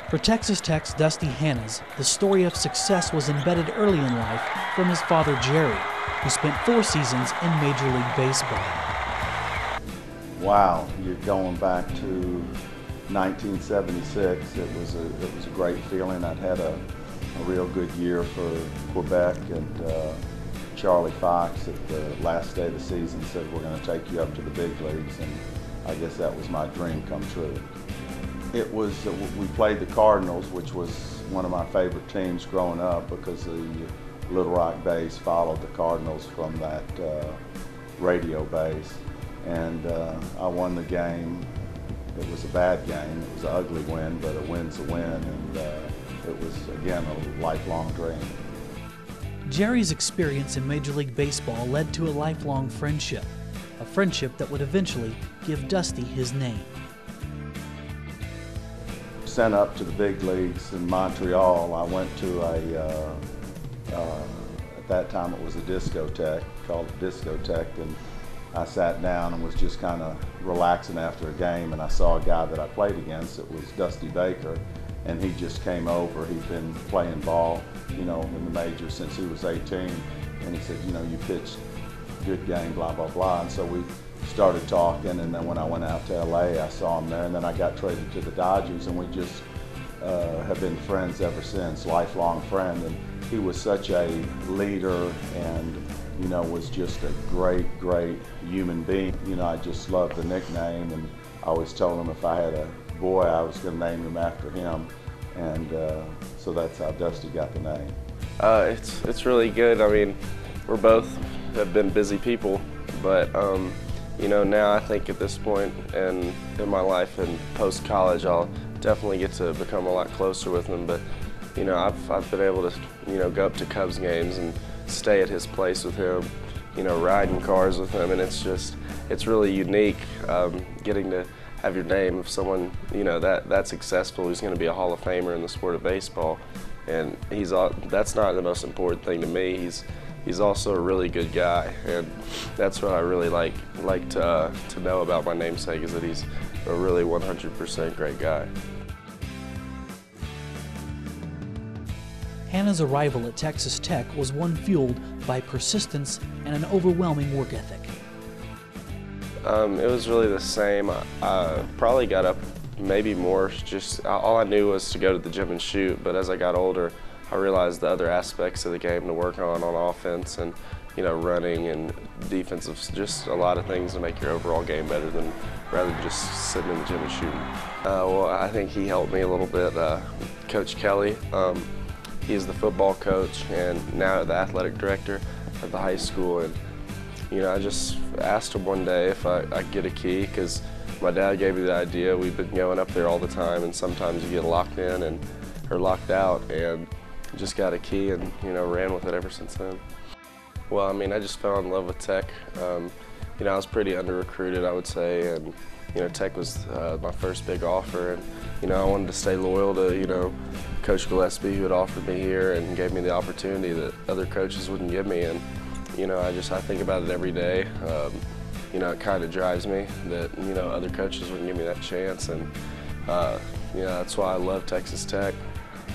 For Texas Tech's Dusty Hannes, the story of success was embedded early in life from his father Jerry, who spent 4 seasons in Major League Baseball. Wow, you're going back to 1976. It was a great feeling. I'd had a real good year for Quebec, and Charlie Fox at the last day of the season said, "We're going to take you up to the big leagues," and I guess that was my dream come true. It was, we played the Cardinals, which was one of my favorite teams growing up because the Little Rock base followed the Cardinals from that radio base. And I won the game. It was a bad game. It was an ugly win, but a win's a win, and it was, again, a lifelong dream. Jerry's experience in Major League Baseball led to a lifelong friendship, a friendship that would eventually give Dusty his name. Sent up to the big leagues in Montreal, I went to at that time it was a discotheque, called a discotheque, and I sat down and was just kind of relaxing after a game, and I saw a guy that I played against. It was Dusty Baker, and he just came over. He'd been playing ball, you know, in the majors since he was 18, and he said, "You know, you pitched, good game, blah, blah, blah." And so we started talking, and then when I went out to LA, I saw him there, and then I got traded to the Dodgers, and we just have been friends ever since, lifelong friend. And he was such a leader, and you know, was just a great, great human being. You know, I just loved the nickname, and I always told him if I had a boy, I was going to name him after him, and so that's how Dusty got the name. It's really good. I mean, we're both have been busy people, but you know, now I think at this point in my life and post-college, I'll definitely get to become a lot closer with him. But you know, I've been able to, you know, go up to Cubs games and stay at his place with him, you know, riding cars with him, and it's really unique getting to have your name of someone, you know, that successful, who's going to be a Hall of Famer in the sport of baseball. And that's not the most important thing to me. He's also a really good guy, and that's what I really like to know about my namesake, is that he's a really 100% great guy. Hannes' arrival at Texas Tech was one fueled by persistence and an overwhelming work ethic. It was really the same. I probably got up maybe more, just all I knew was to go to the gym and shoot, but as I got older, I realized the other aspects of the game to work on offense, and you know, running and defensive, just a lot of things to make your overall game better rather than just sitting in the gym and shooting. Well, I think he helped me a little bit. Coach Kelly, he's the football coach and now the athletic director at the high school, and you know, I just asked him one day if I could get a key, because my dad gave me the idea. We've been going up there all the time, and sometimes you get locked in or locked out, and just got a key and, you know, ran with it ever since then. Well, I mean, I just fell in love with Tech. You know, I was pretty under-recruited, I would say, and you know, Tech was my first big offer, and you know, I wanted to stay loyal to, you know, Coach Gillespie, who had offered me here and gave me the opportunity that other coaches wouldn't give me. And you know, I think about it every day. You know, it kind of drives me that, you know, other coaches wouldn't give me that chance, and you know, that's why I love Texas Tech,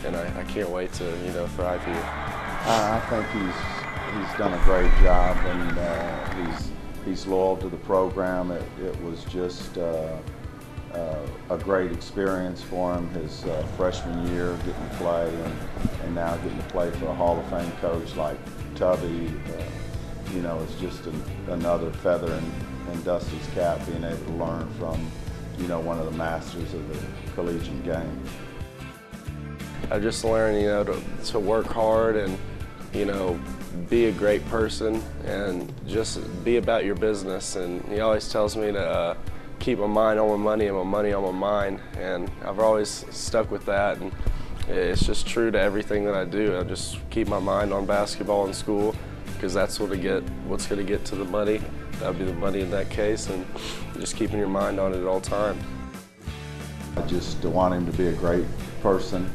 and I can't wait to, you know, thrive here. I think he's done a great job, and he's loyal to the program. It was just a great experience for him his freshman year, getting to play, and now getting to play for a Hall of Fame coach like Tubby. You know, it's just another feather in Dusty's cap, being able to learn from, you know, one of the masters of the collegiate game. I just learned, you know, to work hard and, you know, be a great person and just be about your business. And he always tells me to keep my mind on my money and my money on my mind, and I've always stuck with that, and it's just true to everything that I do. I just keep my mind on basketball in school, because that's what's going to get to the money. That would be the money in that case, and just keeping your mind on it at all times. I just want him to be a great person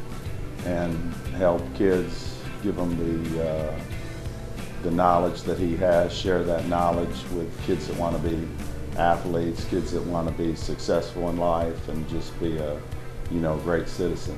and help kids, give them the knowledge that he has, share that knowledge with kids that want to be athletes, kids that want to be successful in life, and just be a, you know, great citizen.